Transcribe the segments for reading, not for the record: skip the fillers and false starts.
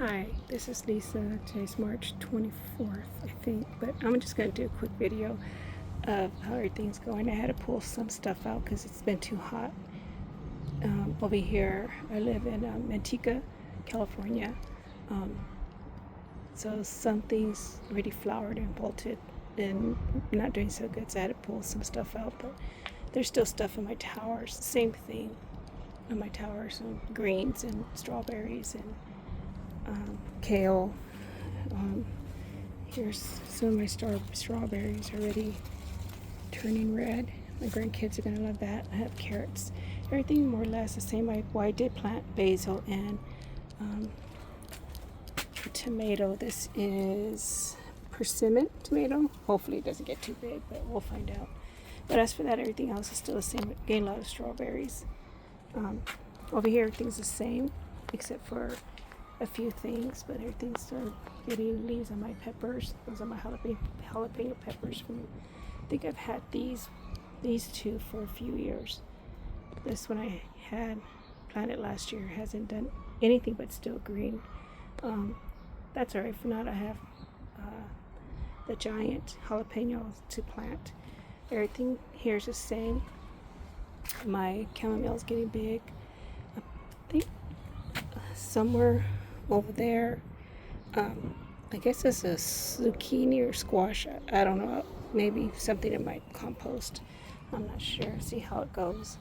Hi, this is Lisa. Today's March 24th, I think, but I'm just going to do a quick video of how everything's going. I had to pull some stuff out because it's been too hot. Over here, I live in Manteca, California. Um, so some things already flowered and bolted and not doing so good, so I had to pull some stuff out, but there's still stuff in my towers. Same thing in my towers, some greens and strawberries and kale. Um, Here's some of my strawberries already turning red. My grandkids are gonna love that. I have carrots. Everything more or less the same. I did plant basil and a tomato. This is persimmon tomato. Hopefully it doesn't get too big, but we'll find out. But as for that, everything else is still the same. Getting a lot of strawberries. Over here, everything's the same except for a few things, but everything's still getting leaves on my peppers. Those are my jalapeno peppers. I think I've had these two for a few years. This one I had planted last year hasn't done anything but still green. That's alright. For now, I have the giant jalapenos to plant. Everything here is the same. My chamomile is getting big. I think somewhere over there, I guess it's a zucchini or squash. I don't know. Maybe something in my compost. I'm not sure. See how it goes.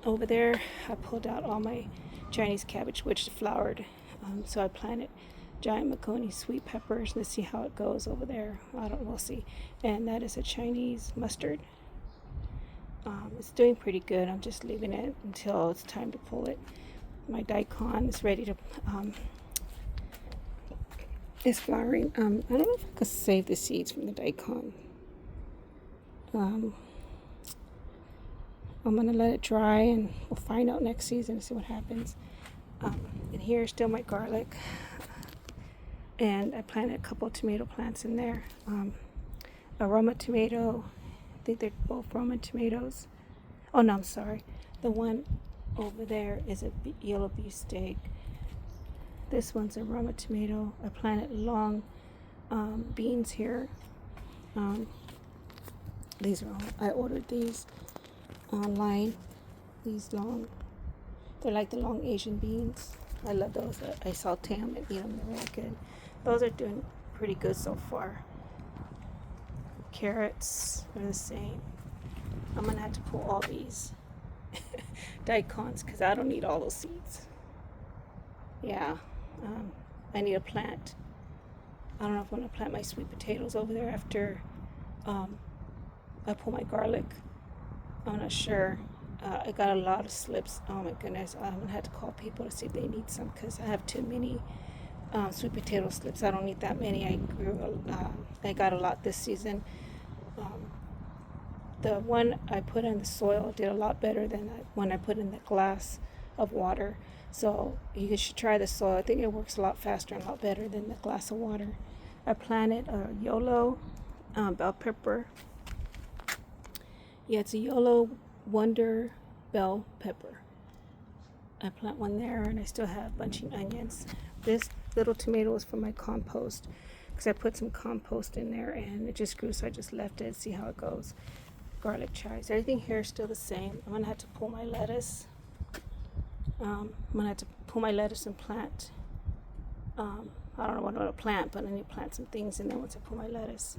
Over there, I pulled out all my Chinese cabbage, which flowered. So I planted giant Makoni sweet peppers. Let's see how it goes over there. We'll see. And that is a Chinese mustard. It's doing pretty good. I'm just leaving it until it's time to pull it. My daikon is ready to is flowering. I don't know if I could save the seeds from the daikon. I'm gonna let it dry and we'll find out next season and see what happens. And here's still my garlic, and I planted a couple of tomato plants in there. A Roma tomato. I think they're both Roma tomatoes. Oh no, I'm sorry. The one over there is a yellow beefsteak. This one's a Roma tomato. I planted long beans here. These are all, I ordered these online. These long, they're like the long Asian beans. I love those. I saute them and eat them. They're really good. Those are doing pretty good so far. Carrots are the same. I'm gonna have to pull all these daikons because I don't need all those seeds. Yeah, I need a plant. I don't know if I'm gonna plant my sweet potatoes over there after I pull my garlic. I'm not sure. I got a lot of slips. Oh my goodness, I'm gonna have to call people to see if they need some because I have too many sweet potato slips. I don't need that many. I got a lot this season. The one I put in the soil did a lot better than the one I put in the glass of water. So you should try the soil. I think it works a lot faster and a lot better than the glass of water. I planted a YOLO bell pepper. Yeah, it's a YOLO Wonder bell pepper. I plant one there, and I still have bunching onions. This little tomato is from my compost because I put some compost in there and it just grew, so I just left it. See how it goes. Garlic chives. Everything here is still the same. I'm gonna have to pull my lettuce. I'm gonna have to pull my lettuce and plant. I don't know what I'm gonna plant, but I need to plant some things in there once I pull my lettuce.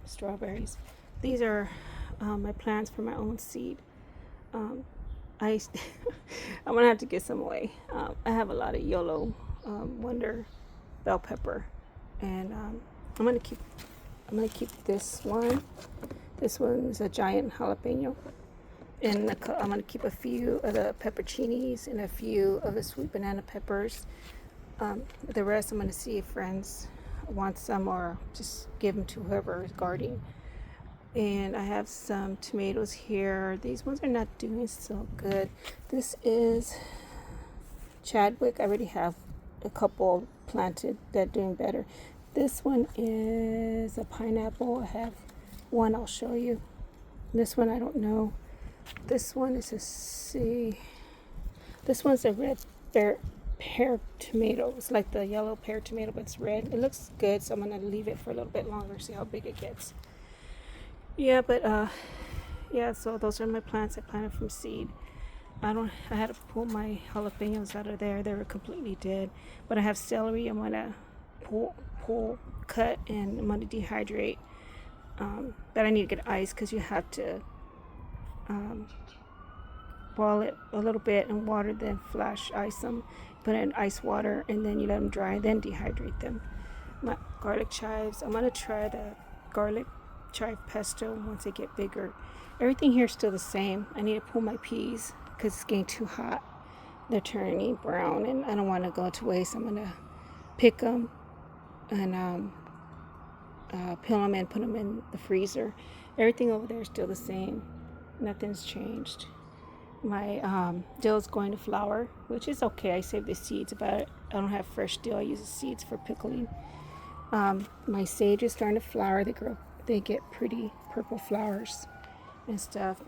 Strawberries. These are my plants for my own seed. I'm gonna have to get some away. I have a lot of YOLO Wonder bell pepper, and I'm gonna keep this one. This one is a giant jalapeno, and I'm gonna keep a few of the pepperoncinis and a few of the sweet banana peppers. The rest I'm gonna see if friends want some or just give them to whoever is gardening. And I have some tomatoes here. These ones are not doing so good. This is Chadwick. I already have a couple planted that are doing better. This one is a pineapple. I have one I'll show you. This one I don't know. This one is a C. This one's a red pear tomato. It's like the yellow pear tomato, but it's red. It looks good, so I'm gonna leave it for a little bit longer, see how big it gets. Yeah, but yeah, so those are my plants. I planted from seed. I had to pull my jalapenos out of there. They were completely dead. But I have celery. I'm gonna cut, and I'm gonna dehydrate. But I need to get ice because you have to boil it a little bit in water, then flash ice them, put it in ice water, and then you let them dry, then dehydrate them. My garlic chives. I'm gonna try the garlic chive pesto once they get bigger. Everything here is still the same. I need to pull my peas because it's getting too hot. They're turning brown, and I don't want to go to waste. I'm gonna pick them and peel them and put them in the freezer. Everything over there is still the same. Nothing's changed. My dill is going to flower, which is okay. I save the seeds, but I don't have fresh dill. I use the seeds for pickling. My sage is starting to flower. They get pretty purple flowers and stuff.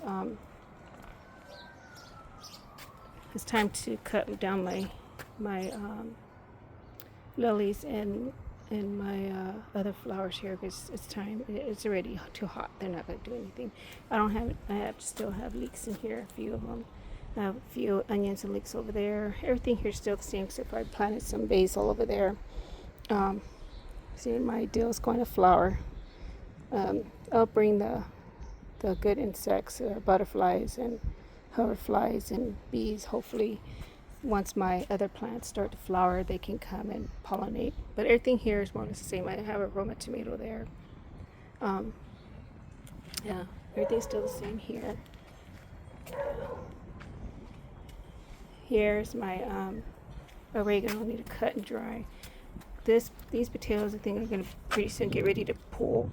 It's time to cut down my lilies and my other flowers here because it's time. It's already too hot. They're not going to do anything. I still have leeks in here, a few of them. I have a few onions and leeks over there. Everything here is still the same except for I planted some basil over there. See, my dill is going to flower. I'll bring the good insects, butterflies and hoverflies and bees. Hopefully, once my other plants start to flower, they can come and pollinate. But everything here is more or less the same. I have a Roma tomato there. Yeah, everything's still the same here. Here's my oregano. I need to cut and dry. These potatoes, I think, are going to pretty soon get ready to pull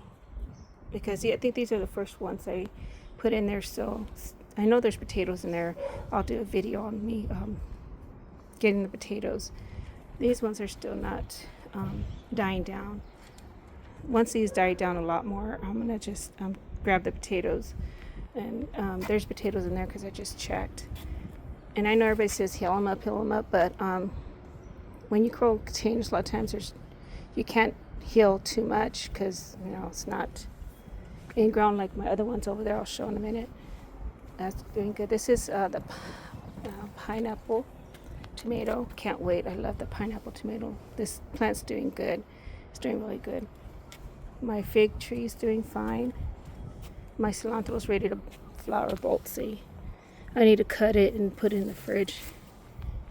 because I think these are the first ones I put in there. So I know there's potatoes in there. I'll do a video on me getting the potatoes. These ones are still not dying down. Once these die down a lot more, I'm gonna just grab the potatoes, and there's potatoes in there because I just checked. And I know everybody says heal them up, but when you grow containers, a lot of times you can't heal too much because it's not in ground like my other ones over there. I'll show in a minute. That's doing good. This is the pineapple tomato. Can't wait. I love the pineapple tomato. This plant's doing good. It's doing really good. My fig tree is doing fine. My cilantro is ready to flower boltsy. I need to cut it and put it in the fridge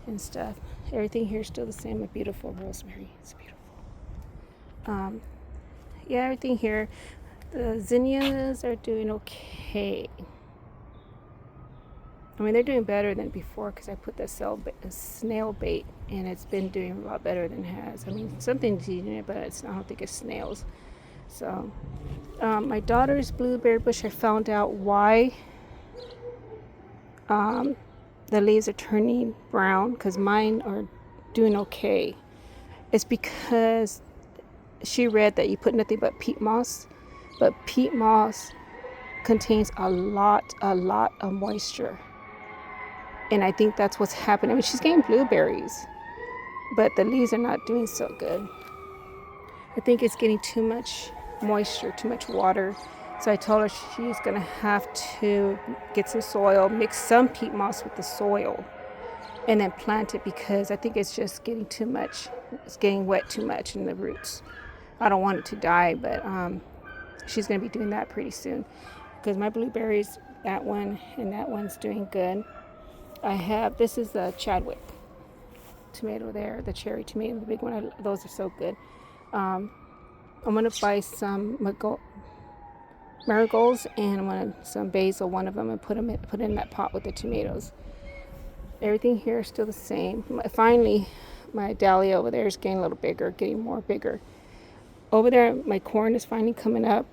and stuff. Everything here is still the same. A beautiful rosemary. It's beautiful. Yeah, everything here. The zinnias are doing okay. I mean, they're doing better than before because I put the snail bait, and it's been doing a lot better than it has. I mean, something's eating it, but I don't think it's snails. So, my daughter's blueberry bush, I found out why the leaves are turning brown because mine are doing okay. It's because she read that you put nothing but peat moss, but peat moss contains a lot of moisture. And I think that's what's happening. I mean, she's getting blueberries, but the leaves are not doing so good. I think it's getting too much moisture, too much water. So I told her she's going to have to get some soil, mix some peat moss with the soil, and then plant it because I think it's just getting too much. It's getting wet too much in the roots. I don't want it to die, but she's going to be doing that pretty soon because my blueberries, that one and that one's doing good. This is the Chadwick tomato there, the cherry tomato, the big one. Those are so good. I'm going to buy some marigolds and some basil, one of them, and put it in that pot with the tomatoes. Everything here is still the same. Finally, my dahlia over there is getting a little bigger, getting more bigger. Over there, my corn is finally coming up.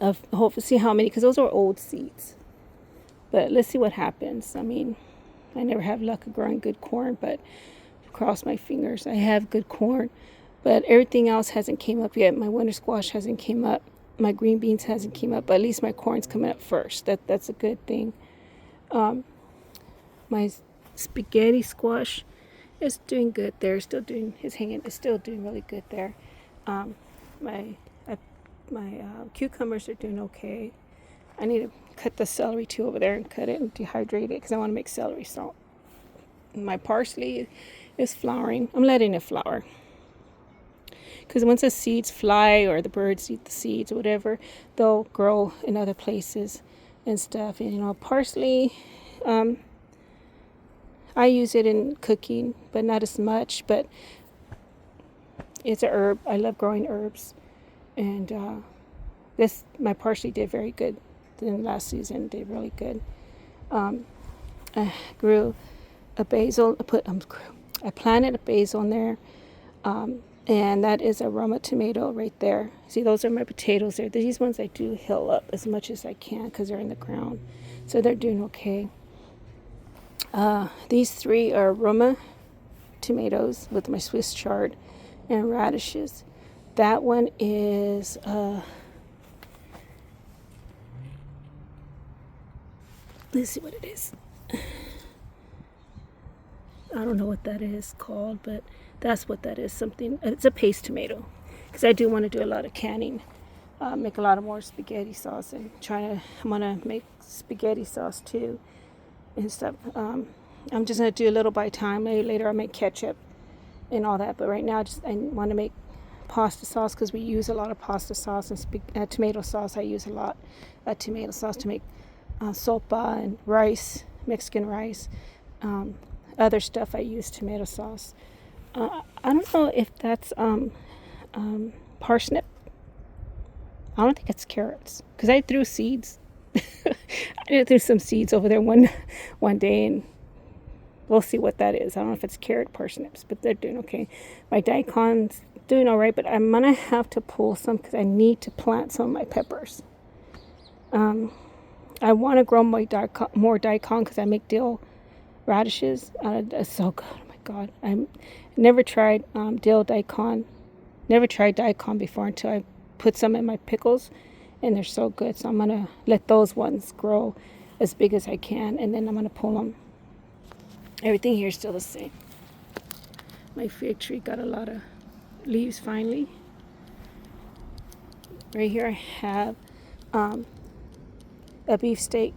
Hopefully, see how many, because those are old seeds. But let's see what happens. I mean, I never have luck of growing good corn, but cross my fingers. I have good corn, but everything else hasn't came up yet. My winter squash hasn't came up. My green beans hasn't came up, but at least my corn's coming up first. That's a good thing. My spaghetti squash is doing good there. Still doing his hanging is still doing really good there. My cucumbers are doing okay. I need to cut the celery too over there and cut it and dehydrate it because I want to make celery salt. My parsley is flowering. I'm letting it flower because once the seeds fly or the birds eat the seeds or whatever, they'll grow in other places and stuff. And parsley, I use it in cooking, but not as much. But it's a herb. I love growing herbs, and my parsley did very good. In last season, did really good. I grew a basil. I planted a basil in there. And that is a Roma tomato right there. See, those are my potatoes there. These ones I do hill up as much as I can because they're in the ground. So they're doing okay. These 3 are Roma tomatoes with my Swiss chard and radishes. That one is let's see what it is. I don't know what that is called, but that's what that is. Something. It's a paste tomato, because I do want to do a lot of canning, make a lot of more spaghetti sauce, and I'm gonna make spaghetti sauce too, and stuff. I'm just gonna do a little by time. Maybe later I'll make ketchup and all that. But right now, I want to make pasta sauce because we use a lot of pasta sauce and tomato sauce. I use a lot of tomato sauce to make sopa and rice, Mexican rice. Other stuff I use tomato sauce. I don't know if that's parsnip. I don't think it's carrots because I threw seeds. I threw some seeds over there one day, and we'll see what that is. I don't know if it's carrot parsnips, but they're doing okay. My daikons doing all right, but I'm gonna have to pull some because I need to plant some of my peppers. I want to grow more daikon because I make dill radishes. It's so good. Oh my God. I never tried dill daikon. Never tried daikon before until I put some in my pickles, and they're so good. So I'm going to let those ones grow as big as I can, and then I'm going to pull them. Everything here is still the same. My fig tree got a lot of leaves finally. Right here I have a beefsteak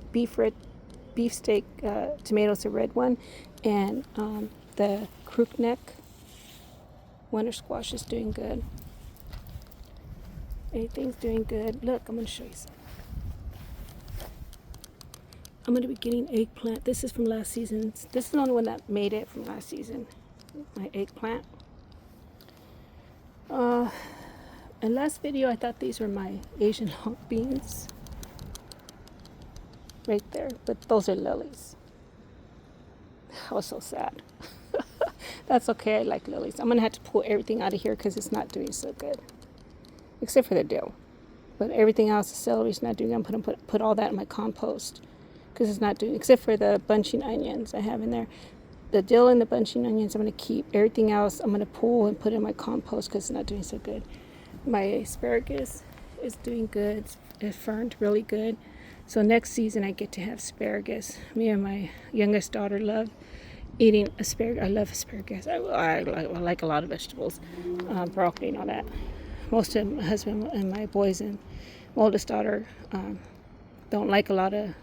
tomatoes, a red one, and the crookneck winter squash is doing good. Everything's doing good. Look, I'm going to show you some. I'm going to be getting eggplant. This is from last season. This is the only one that made it from last season. My eggplant. In last video, I thought these were my Asian long beans. Right there. But those are lilies. I was so sad. That's okay. I like lilies. I'm going to have to pull everything out of here because it's not doing so good. Except for the dill. But everything else, the celery's not doing. I'm going to put all that in my compost because it's not doing, except for the bunching onions I have in there. The dill and the bunching onions I'm going to keep. Everything else I'm going to pull and put in my compost because it's not doing so good. My asparagus is doing good. It ferned really good. So next season I get to have asparagus. Me and my youngest daughter love eating asparagus. I love asparagus. I like a lot of vegetables, broccoli and all that. Most of my husband and my boys and my oldest daughter don't like a lot of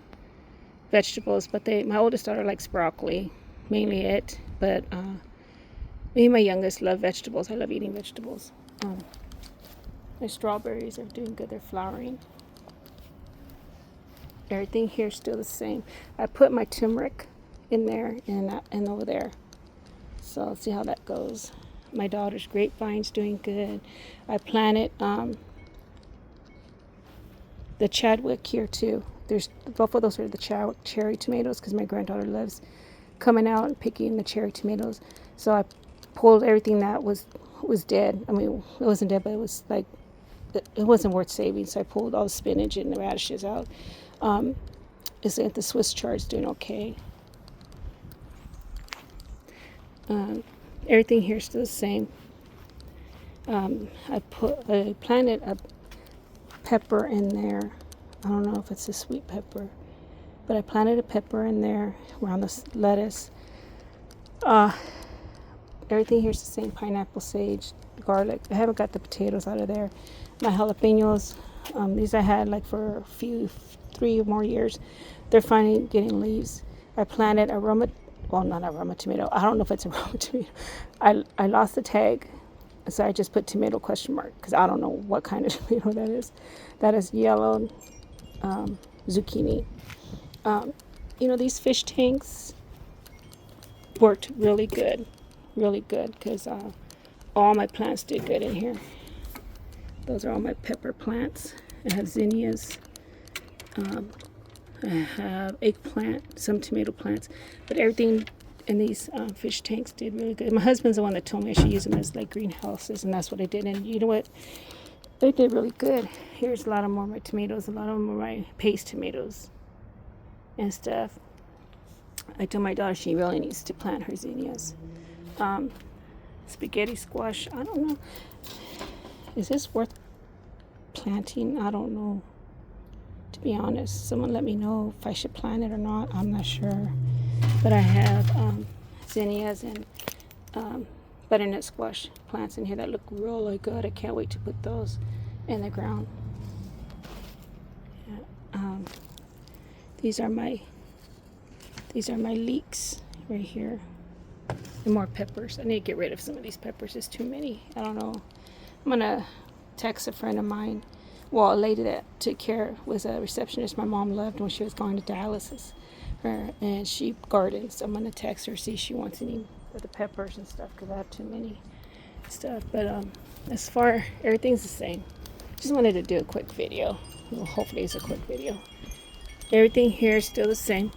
vegetables, but my oldest daughter likes broccoli, mainly it. But me and my youngest love vegetables. I love eating vegetables. My strawberries are doing good. They're flowering. Everything here is still the same. I put my turmeric in there and over there. So let's see how that goes. My daughter's grapevine's doing good. I planted the Chadwick here too. There's both of those are the cherry tomatoes because my granddaughter loves coming out and picking the cherry tomatoes. So I pulled everything that was dead. I mean, it wasn't dead, but it was like it wasn't worth saving. So I pulled all the spinach and the radishes out. The Swiss chard's doing okay. Everything here is still the same. I planted a pepper in there. I don't know if it's a sweet pepper, but I planted a pepper in there around the lettuce. everything here's the same: pineapple, sage, garlic. I haven't got the potatoes out of there. My jalapenos, these I had like for a few, 3 or more years. They're finally getting leaves. I planted not aroma tomato. I don't know if it's aroma tomato. I lost the tag, so I just put tomato question mark because I don't know what kind of tomato that is. That is yellow zucchini. These fish tanks worked really good because all my plants did good in here. Those are all my pepper plants. I have zinnias. I have eggplant, some tomato plants, but everything in these fish tanks did really good. My husband's the one that told me I should use them as like greenhouses, and that's what I did. And you know what? They did really good. Here's a lot of more of my tomatoes. A lot of them are my paste tomatoes and stuff. I told my daughter she really needs to plant her zinnias. Spaghetti squash. I don't know. Is this worth planting? I don't know. To be honest, someone let me know if I should plant it or not. I'm not sure. But I have zinnias and butternut squash plants in here that look really good. I can't wait to put those in the ground. Yeah, these are my leeks right here. And more peppers. I need to get rid of some of these peppers. There's too many. I don't know. I'm gonna text a friend of mine. Well, a lady that took care, was a receptionist my mom loved when she was going to dialysis. And she gardens. I'm gonna text her, see if she wants any of the peppers and stuff, because I have too many stuff. But as far, everything's the same. Just wanted to do a quick video. Well, hopefully it's a quick video. Everything here is still the same.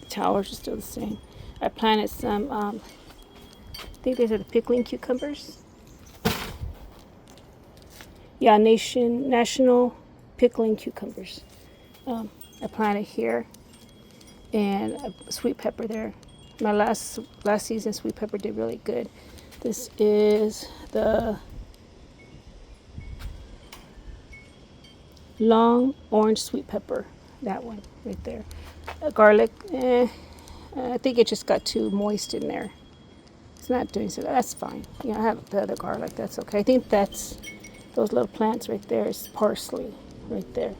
The towers are still the same. I planted some, I think these are the pickling cucumbers. Yeah, national pickling cucumbers. I planted here, and a sweet pepper there. My last season sweet pepper did really good. This is the long orange sweet pepper. That one right there. Garlic. I think it just got too moist in there. It's not doing so. That's fine. Yeah, I have the other garlic. That's okay. I think that's those little plants right there is parsley right there.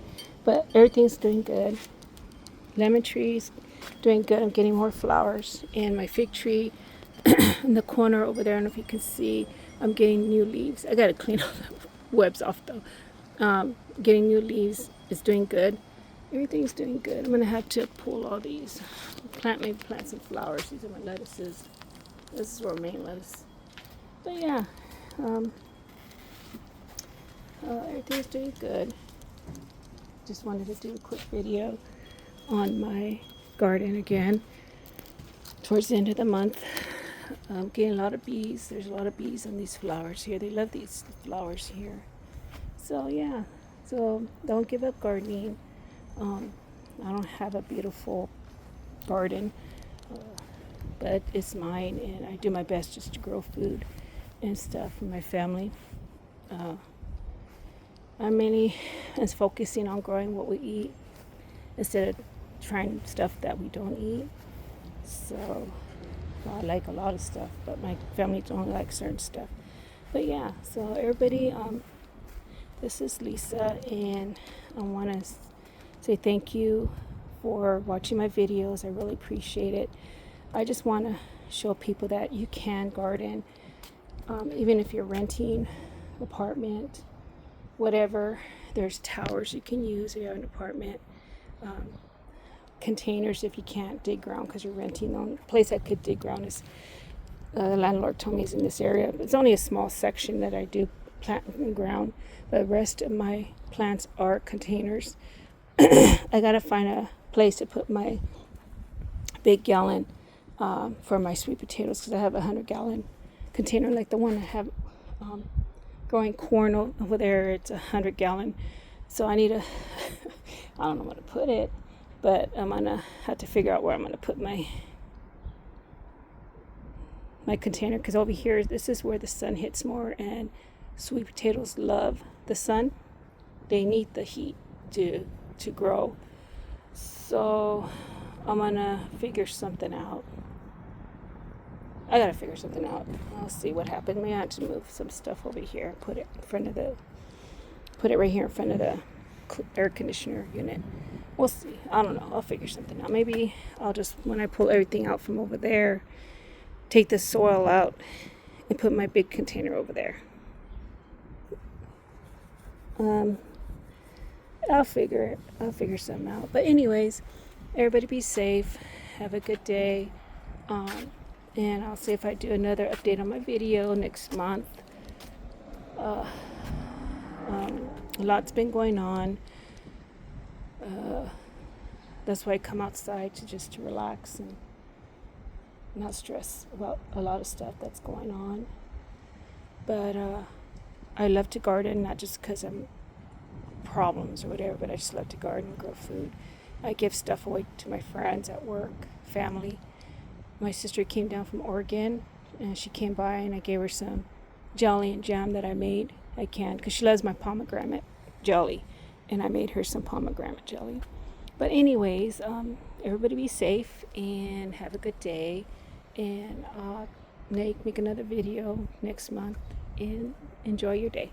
But everything's doing good. Lemon trees doing good. I'm getting more flowers. And my fig tree in the corner over there, I don't know if you can see, I'm getting new leaves. I got to clean all the webs off though. Getting new leaves is doing good. Everything's doing good. I'm going to have to pull all these. Maybe plant some flowers. These are my lettuces. This is romaine lettuce. But yeah, everything's doing good. Just wanted to do a quick video on my garden again towards the end of the month. I'm getting a lot of bees. There's a lot of bees on these flowers here. They love these flowers here. So yeah, so don't give up gardening. I don't have a beautiful garden, but it's mine, and I do my best just to grow food and stuff for my family. I'm mainly focusing on growing what we eat instead of trying stuff that we don't eat. So I like a lot of stuff, but my family don't like certain stuff. But yeah, so everybody, this is Lisa, and I want to say thank you for watching my videos. I really appreciate it. I just want to show people that you can garden, even if you're renting an apartment, whatever. There's towers you can use if you have an apartment, containers if you can't dig ground because you're renting. The only place I could dig ground is the landlord told me is in this area. It's only a small section that I do plant in ground, but the rest of my plants are containers. I gotta find a place to put my big gallon for my sweet potatoes, because I have 100-gallon container like the one I have growing corn over there. It's 100-gallon, so I need a I don't know where to put it, but I'm gonna have to figure out where I'm gonna put my container, because over here, this is where the sun hits more, and sweet potatoes love the sun. They need the heat to grow. So I'm gonna figure something out. I gotta figure something out. I'll see what happens. Maybe I have to move some stuff over here and put it right here in front of the air conditioner unit. We'll see. I don't know. I'll figure something out. Maybe I'll just, when I pull everything out from over there, take the soil out and put my big container over there. I'll figure something out. But anyways, everybody be safe. Have a good day. And I'll see if I do another update on my video next month. A lot's been going on. That's why I come outside to relax and not stress about a lot of stuff that's going on. But I love to garden, not just because I'm problems or whatever, but I just love to garden and grow food. I give stuff away to my friends at work, family. My sister came down from Oregon, and she came by, and I gave her some jelly and jam that I made. I canned, because she loves my pomegranate jelly, and I made her some pomegranate jelly. But anyways, everybody be safe and have a good day, and make another video next month, and enjoy your day.